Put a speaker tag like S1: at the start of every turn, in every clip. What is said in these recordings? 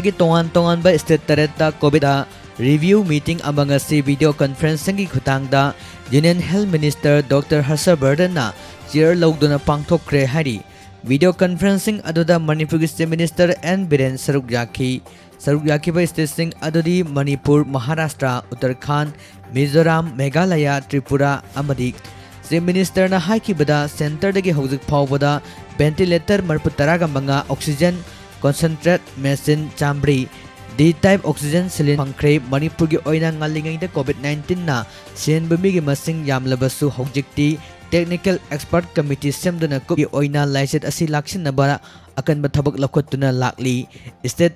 S1: की तोंगान बा स्टेट तरह कोविड रिव्यू मीटिंग अमंग असि वीडियो कॉन्फ्रेंसिंग की खुतांगदा union health minister doctor Harshvardhan chair लौदुना पांगथोक्रे हारि वीडियो कॉन्फ्रेंसिंग अदुदा मणिपुर की चीफ मिनिस्टर एन बिरेन सरुक याखी स्टेटसिंग अदुदी मणिपुर महाराष्ट्र उत्तराखंड मिजोराम मेघालय त्रिपुरा अमदी चीफ मिनिस्टर ना हाइकिबदा सेंटर दगी हौजिक फावबदा वेंटिलेटर मरपु तरागा मंगा oxygen concentrate machine chambri D type oxygen cylinder pangkre Manipur gi oina ngalingai da COVID-19 na sen bumi gi masing yamlabasu hojikti technical expert committee semduna ko gi oina license asi laksin na bara akan bathabak lakhotuna lakli state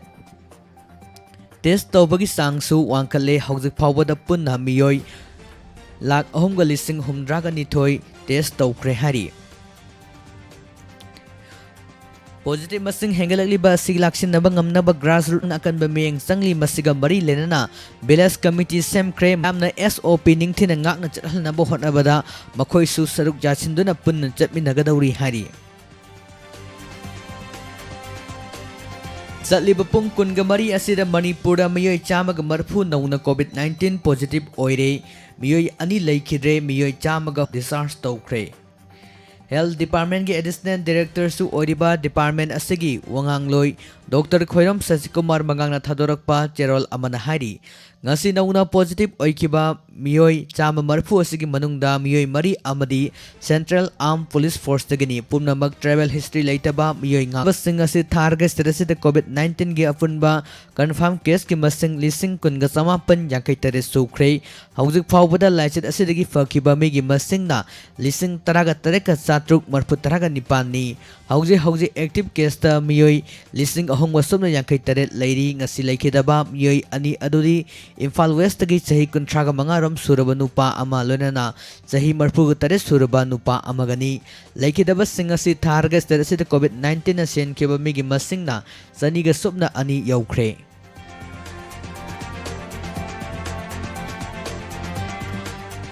S1: test tawbagi sangsu wangkale hojik phawbada punna miyoi lak ahum ga lising humdra ga nithoi test tawkre hari Positive masing hengalagli ba sig laksin na bangam na ba grassroots akan ba miyang sangli masiga mari lenana Belas committee sem krem amna SOP ningthin ngak na chathal na bo hot abada makhoi su saruk jachin duna pun chatmi nagadawri hari Satliba pung kun gamari asida Manipura miyoi chama ga marphu nauna COVID-19 positive oire miyoi ani laikhidre miyoi chama ga discharge tawkre Health Department के Additional Director सु ओरिबा Department असगी वंगांगलोई Dr. Khoiram Sasikumar Mangang na thadorokpa Cherol amana hari ngasi nauna positive oikiba miyoi chama marfu asigi manungda miyoi mari amadi Central Armed Police Force dagini pumnamak travel history laitaba miyoi nga basing asi tharga status de COVID-19 gi apunba confirm case ki masing lising kunga samapan yankai tare sukre hauzik phawbada license asidagi fakiba mi gi masing na lising taraga tareka satruk marfu taraga nipani hauji active case ta miyoi lising ahong wasumna yankai tare lairi ngasi laikhidaba miyoi ani adudi Imphal West tagi chahi kuntraga mangarom suraba nupa ama lonana chahi marpuga tare suraba nupa amagani laikhidaba singasi tharga stasi de COVID-19 na sen keba migi masingna saniga subna ani yaukre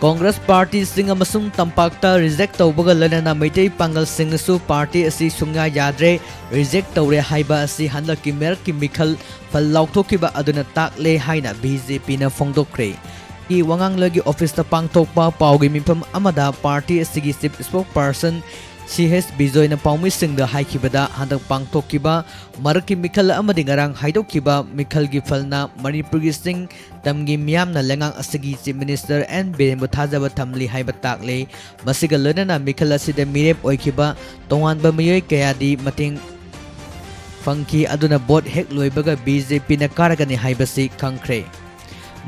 S1: Congress Party sing amasung tampakta reject tawbaga lanana maitai pangal singsu party asi sungya yadre reject tawre haiba asi handaki mer ki mikhal phal laukthokkiba aduna takle haina BJP na phongdokre I wangang lagi office ta pangthokpa pawgi mifam amada party asigi chief spokesperson CH Bijoy na paumi singda haikibada handak pangthokkiba marki mikhal amadi ngarang haidokkiba mikhal gi phalna Manipur gi sing tamgi miyam na lengang asigi chief minister and Birembu thajaba thamli haiba takle masiga lonana mikhal asida mirep oikiba tonganba miyoi kayadi mating fangki aduna bot hek loibaga BJP na karagani haibasi khangkhre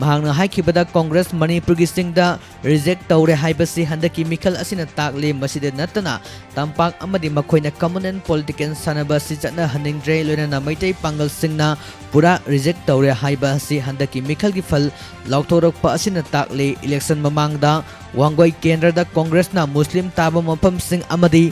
S1: mahangna haikibada Congress Manipur gi singda reject tawre haibasi handaki mikhal asina takle maside natana tampak amadi makhoina common and political sanaba si chatna haningdre loina maitai pangal singna pura reject tawre haibasi handaki mikhal gi phal laukthorokpa asina takle election mamangda wangoi kendra da Congress na Muslim taba mafam sing amadi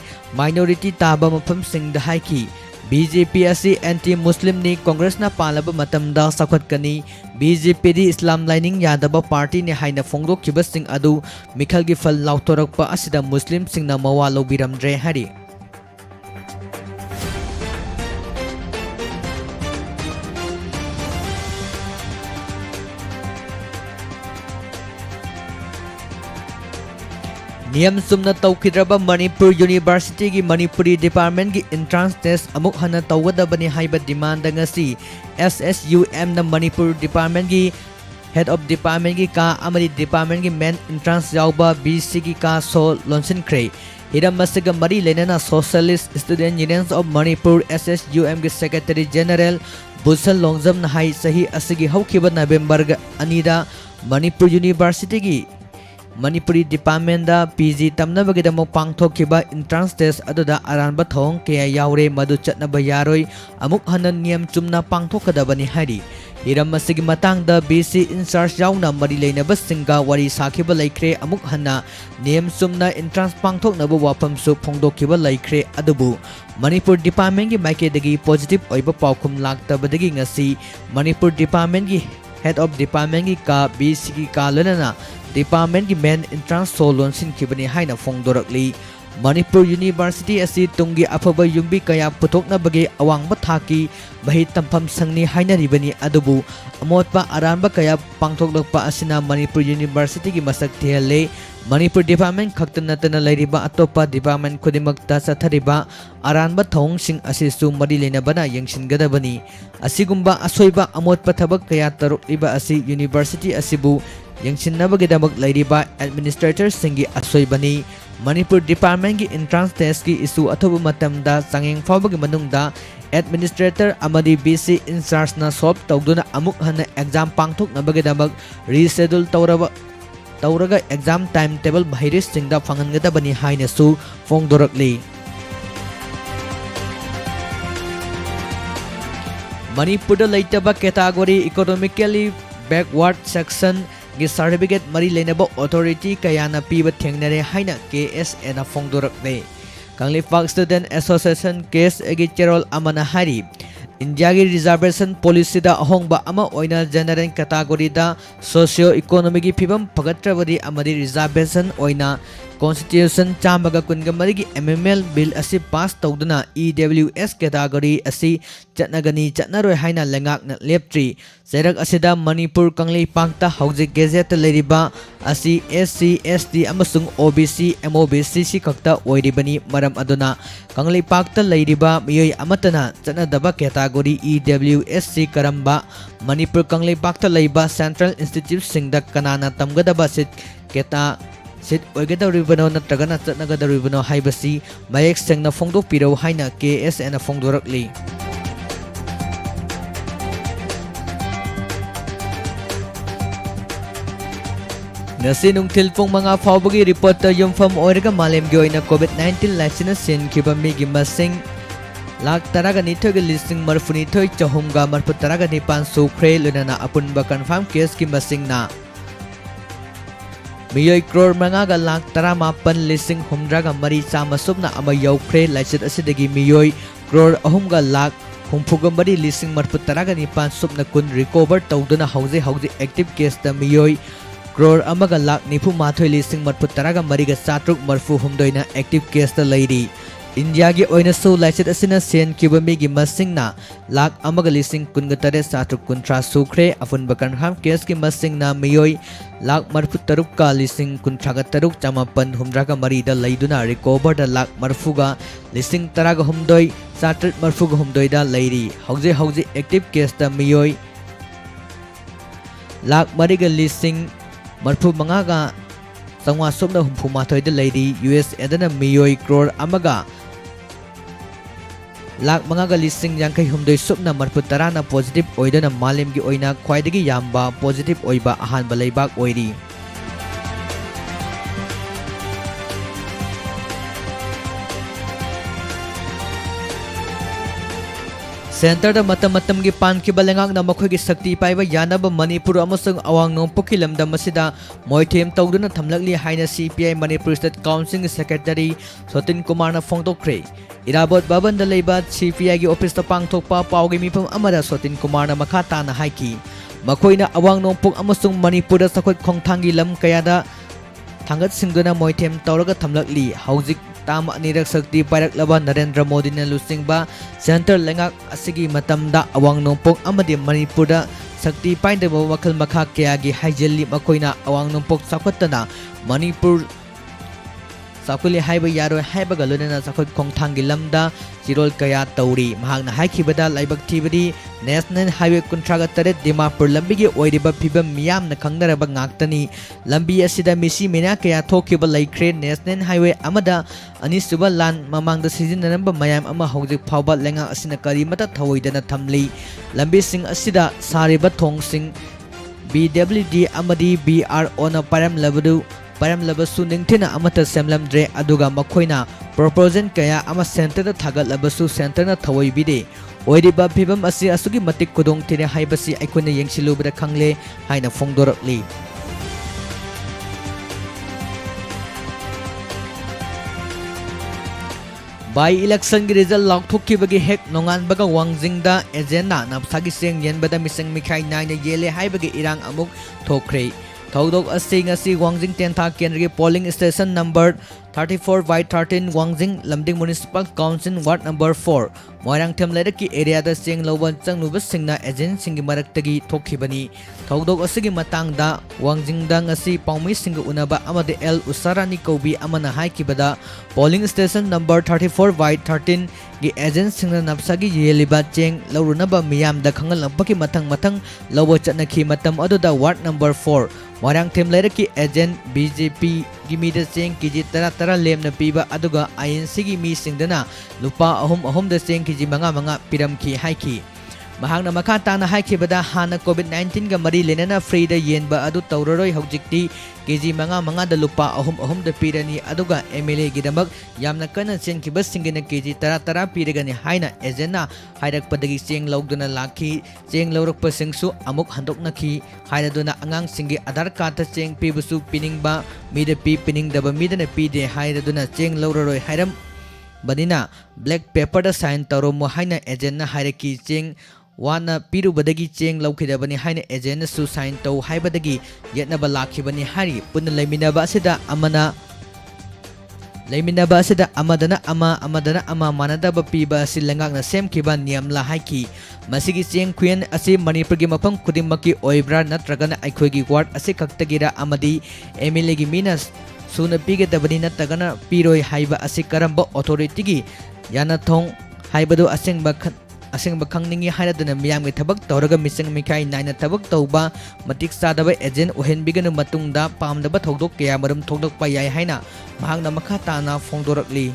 S1: minority taba mafam sing da haiki BJP asi anti-Muslim ni Congress na palaba matamda sakhatkani BJP di Islam lining yadaba party ni haina phongdok kibasing adu mikhal gi phal lautorakpa asida Muslim singna mawa lobiramdre hari Niyam sumna tawkidraba Manipur University gi Manipuri Department gi entrance test amuk hana tawgadabani haiba demand ngasi SSUM na Manipur Department gi Head of Department gi ka amadi Department gi main entrance yauba BC gi ka so lonsin kre Hiram masiga mari lenana Socialist Student Unions of Manipur SSUM gi Secretary General Busal Longjam na hai sahi asigi haukiba November ga anida Manipur University gi Manipuri Department da PG tamnabagi da mo pangthokkiba entrance test aduda aranba thong kaya yaure madu chatnaba yaroi amuk hanan niyam chumna pangthokadabani hari hiram masigi matang da BC in charge yauna mari leinaba singa wari sakhiba laikre amuk hana niyam chumna entrance pangthoknaba wafam su phongdokkiba laikre adubu Manipur Department gi maike dagi positive oiba pawkhum laktabadagi ngasi Manipur Department gi Head of Department gi ka BC gi ka lonana Department ki main entrance so lonsin kibani haina phongdorakli Manipur University asi tunggi afaba yumbi kaya puthoknabagi awangba thaki bahi tampham sangni hainaribani adubu amotpa aranba kaya pangthoklakpa asina Manipur University gi masak thele Manipur Department khaktanatana lairiba atopa department khudimakta sathariba aranba thong-sing asisu mari lenabana yengshingadabani asigumba asoiba amotpa thabak kaya tarukliba asi University asibu yengshinnabagidamag lairiba administrator singi asoibani Manipur Department ki entrance test ki issue athoba matamda sangeng fawbagi manungda administrator amadi BC in charge na solve tawduna amuk hana exam pangthoknabagidamag reschedule tawraga exam timetable bhairis singda phangangadabani haina su fongdorakli Manipur da laitaba category economically backward section gi certificate mari lenaba authority kayana piba thengnare haina KSA na fongdorakne Kanglipag Student Association case agi cherol amana hari India gi reservation policy da ahongba ama oina general category da socio economic gi phibam phagatrabadi amadi reservation oina Constitution Chamaga Kungamari MML Bill asi pass tawduna EWS category asi chatnagani chatnaroi haina lengak na leptri serak asida Manipur Kanglei Pangta Hojik Gazette leriba asi SC ST amasung OBC MOBC si kakta oiribani maram aduna Kanglei Pangta leriba miyoi amatana chatnadaba category EWS karamba Manipur Kanglei Pangta leiba Central Institute singda kanana tamgadaba sit keta Sit oigadawribano natragana chatnagadawribano haibasi mayek sengna fongdokpiro haina KSA na fongdorakli Ngasi nungthil pung mga fawbagi report yumfam oiraga malemgi oina COVID-19 laisina sinkiba migi masing Lak taraga nithoga listing marfuni thoi chahumga marfu taraga nipan sukre lunana apunba confirm case ki masing na Miyoi crore mangaga lak taramapan lising humdraga mari sama subna ama yaukre laisit asidagi miyoi crore ahumga lak humpuga mari lising marput taraga nipan subna kun recover tawduna hauze active case da miyoi crore amaga lak nipu mathoi lising marput taraga mariga satruk marfu humdoina active case da lairi India gi oina so laisit asina sen kibami gi masingna lak amaga lising kunga tare satruk kuntra sukre afun bakan ham case ki masingna miyoi lak marfu taruk ka lising kuntraga taruk chamapan humdraga marida laiduna recover da lak marfuga lising taraga humdoi satrit marfuga humdoi da lairi hauze active case da miyoi lak mariga lising marfu mangaga sangwa somna humpu mathoi da lairi US edana miyoi crore amaga Lak mangaga lising yangkai humdoi subna marfu tarana positive oidana malemgi oina khwaidagi yamba positive oiba ahanba leibak oiri Center da matam gi pan ki balengak na makhoi gi sakti paiba yanaba Manipur amasung awang nongpokki lamda masida moithem tawduna thamlakli haina CPI Manipur State Council Secretary Sotin Kumar na fongdokre Irabot baban da leiba CPI gi office ta pangthokpa pawgi mipam amara Sotin Kumar na makhata na haiki makoina awang nongpok amasung Manipur da sakhot khongthangi lam kayada thangat singduna moithem tawraga thamlakli haujik Tama nirak sakti parak laba Narendra Modi na lusingba center lengak asigi matamda awang nongpok amadi Manipur da sakti paindaba wakal makha kayagi haijelli makoina awang nongpok sakhotana Manipur sakuli haiba yaroi haiba galunana sakhot khongthangi lamda chirol kaya tauri mahakna haikibada laibak thibadi National Highway Kuntraga Taret Dimapur lambigi oiriba phibam miyamna khangnaraba ngaktani lambi asida misi mena kaya thokiba laikre National Highway amada anisuba lan mamangda sizinanamba mayam ama hojik phawba lenga asina karimata thawoidana thamli lambi sing asida sariba thong sing BWD amadi BRO na param labasu ningthina amata semlamdre aduga makhoina proposal kaya ama center da thagat labasu center na thawoibide oiriba phibam asi asugi matik kudong tine haibasi aikuna yengsilubra khangle haina fongdorakli By election gi result laukthokki bagi hek nongan baga wangjingda agenda napsagi seng yenbada miseng mikhai naina yele haibagi irang amuk thokre Thaudok asi ngasi Wangjing Tentha Kendra polling station number 34/13 Wangjing Lamding Municipal Council Ward number 4 Moirangthem Leraki area da cheng loban changnuba singna agent singi maraktagi thokhibani thodok asigi matangda Wangjing da ngasi paumi singa unaba amade L Usarani Kobi amana haikibada polling station number 34/13 gi agent singna napsagi yeliba cheng lorunaba miyam da khangal napaki matang lobo chatnaki matam aduda ward number 4 Moirangthem Leraki agent BJP gimida cheng kiji tara lemna piba aduga INC gi mi singdana lupa ahum da cheng kiji manga piramki haiki mahangna makha tana haikibada hana COVID-19 ga mari lenana free da yenba adu tawroroi hojikti kiji manga da lupa ahum da pirani aduga MLA gidamak yamna kana chenkibas singina kiji tara piragani haina agentna hairakpadagi cheng logduna lakhi cheng lorokpa singsu amuk handoknaki haiduna angang singi Aadhar card ta cheng pibusu piningba mida piningdaba midana pide haiduna cheng lororoi hairam badina black paper da sign tawromo haina agentna hairaki cheng wana pirubadagi cheng laukidabani haina agent su sign taw haibadagi yetnaba lakhibani hari punna leiminaba asida amadana ama manadaba piba asi langakna semkiba niyamla haiki masigi cheng khuyen asi manipur gi mafam khudimaki oibra natragana aikhoigi ward asi khaktagira amadi MLA gi minas suna pigadabani natagana piroi haiba asi karamba authority gi yana thong haibadu asengba khangningi haidana miyamgi thabak tawraga misang mikai naina thabak tawba matik sadaba agent ohenbiganu matungda pamdaba thodok kaya marum thodokpa yai haina mahangna makha tana phongdorakli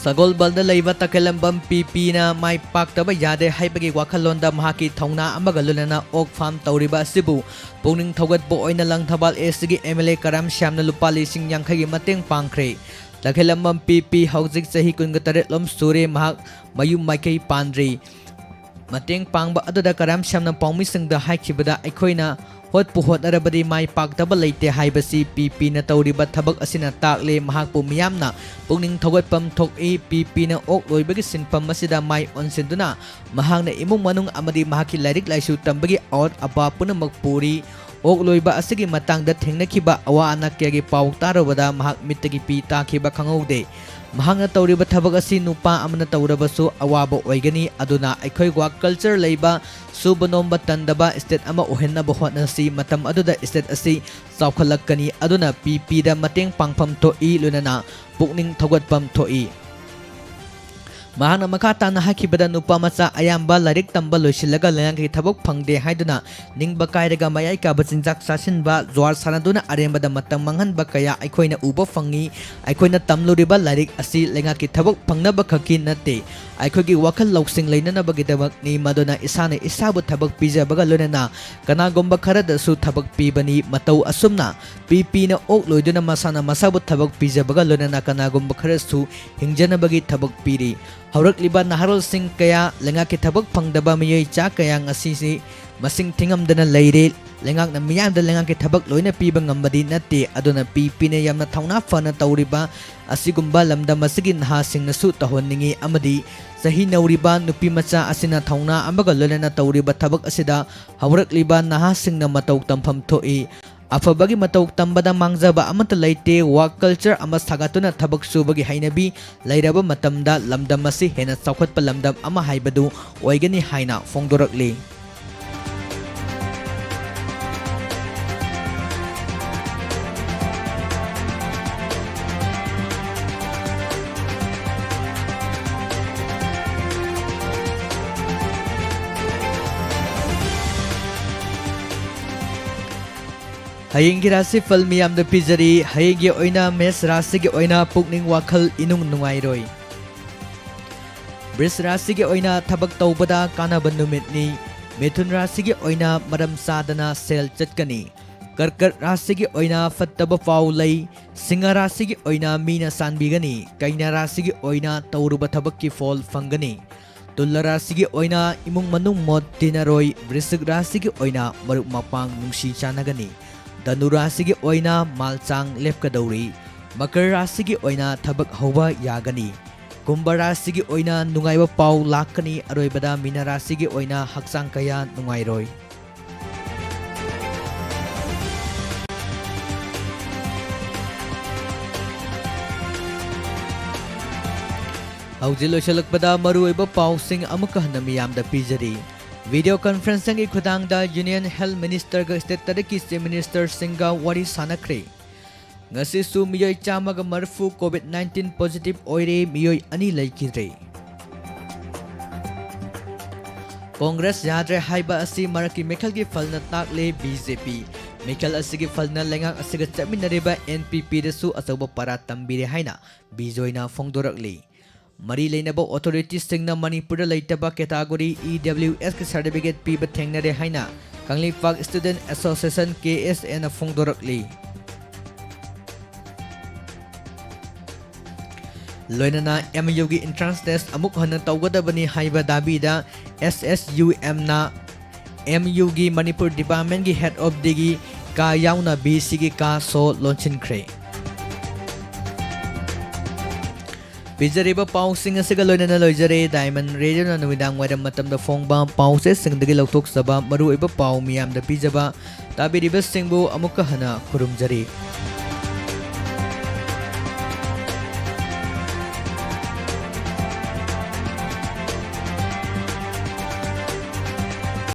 S1: Sagol balda leiba takelambam PP na mai paktaba yade haibagi wakhalonda mahaki thongna amaga lunana ok farm tawriba sibu pungning thogat bo oina lang thabal SG MLA Karam Shyamna lupa lising yankhagi mateng pangkhre takelambam PP haujik sahi 28 lom sure mahak mayum maikai pandri mateng pangba aduda Karam Shyamna paumi singda haikibada aikhoina hot puhot arabadi mai paktaba leite haibasi PP na tawriba thabak asina takle mahakpu miyamna pungning thogatpam thoki PP na ok loibagi sinpam asida mai onsinduna mahangna imung manung amadi mahaki lairik laisu tambagi out apa punamak puri ok loiba asigi matangda thengnakiba awa anakyagi paw tarobada mahak mittagi pi takhiba khangaude mahangna tawriba thabak asi nupa amana tawrabasu awaba oigani aduna aikhoi wa culture leiba subanomba tandaba state ama ohennaba hotnasi matam aduda state asi chawkhalakani aduna PP da mateng pangpham thoi lunana pukning thogatpam thoi mahangna makha tana hakibada nupa macha ayamba lairik tamba loisilaga lengangi thabak phangde haiduna ningba kairaga mayai ka bachinjak sasinba jwar sanaduna arembada matam manghanba kaya aikhoina uba phangi aikhoina tamluriba lairik asi lengaki thabak phangnaba khaki nate aikhogi wakhal loksing leinanabagi dabak ni maduna isane isabu thabak pijabaga lonena kanagomba kharada su thabak pibani matau asumna PP na ok loiduna masana masabu thabak pijabaga lonena kanagomba kharasu hingjanabagi thabak piri haurakliba naharol sing kaya lengaki thabak phangdaba miyoi cha kaya ngasisi masing thingamdana leire lengak na miyamda lengaki thabak loina piba ngambadi nate aduna PP ne yamna thauna fana tawriba asigumba lamda masigi naha singnasu tahonningi amadi sahi nauriba nupi macha asina thauna amaga lolena tawriba thabak asida haurakliba naha singna matau tampham thoi afabagi matau tambada mangjaba amata leite work culture ama sagatuna thabak subagi hainabi leiraba matamda lamdam asi hena chawkhatpa lamdam ama haibadu oigani haina phongdorakli Hayingi rasi fal miyam da pizari hayingi oina mes rasi gi oina pukning wakhal inung nungairoi Bris rasi gi oina thabak tawbada kanaba numitni Mithun rasi gi oina maram sadana sel chatkani Karkat rasi gi oina fattaba faulai Singa rasi gi oina mina sanbigani Kaina rasi gi oina tawruba thabak ki fol fangani Tulla rasi gi oina imung manung mod tinaroi Brisik rasi gi oina maruk mapang nungsi chanagani Dhanu rasigi oina malchang lepkadori, Makar rasigi oina thabak hauba yagani, Kumbha rasigi oina nungaiba pau lakani aroibada Mina rasigi oina hakchang kaya nungairoi. Haujil loisalakpada maruoiba pausing amuka hana miyamda pijari. Video conferencing ki khudangda Union Health Minister ga State Tadaki Chief Minister Singha wari sanakre. Ngasi su miyoi chamaga marfu COVID-19 positive oire miyoi ani laikidre. Congress yadre haiba asi maraki mekhal ki falna takle BJP. Mekhal asigi falna lengang asiga chaminariba NPP desu asawa para tambire haina bijoina fongdorakli. Mari Lainaba authorities singna Manipur Laitaba category EWS certificate piba thengnare haina Kanglipag Student Association KSN Fongdorakli. Loinana MU gi entrance test amuk hana tawgadabani haiba dabida SSUM na MU gi Manipur Department gi head of digi ka yauna BC gi ka so launchin kre. Pijariba pausing asiga loinana loijare Diamond Radio na nuwidang wadam matamda fongba pause singdagi lautok saba maruiba pau miyamda pijaba tabiriba singbu amuka hana kurumjari.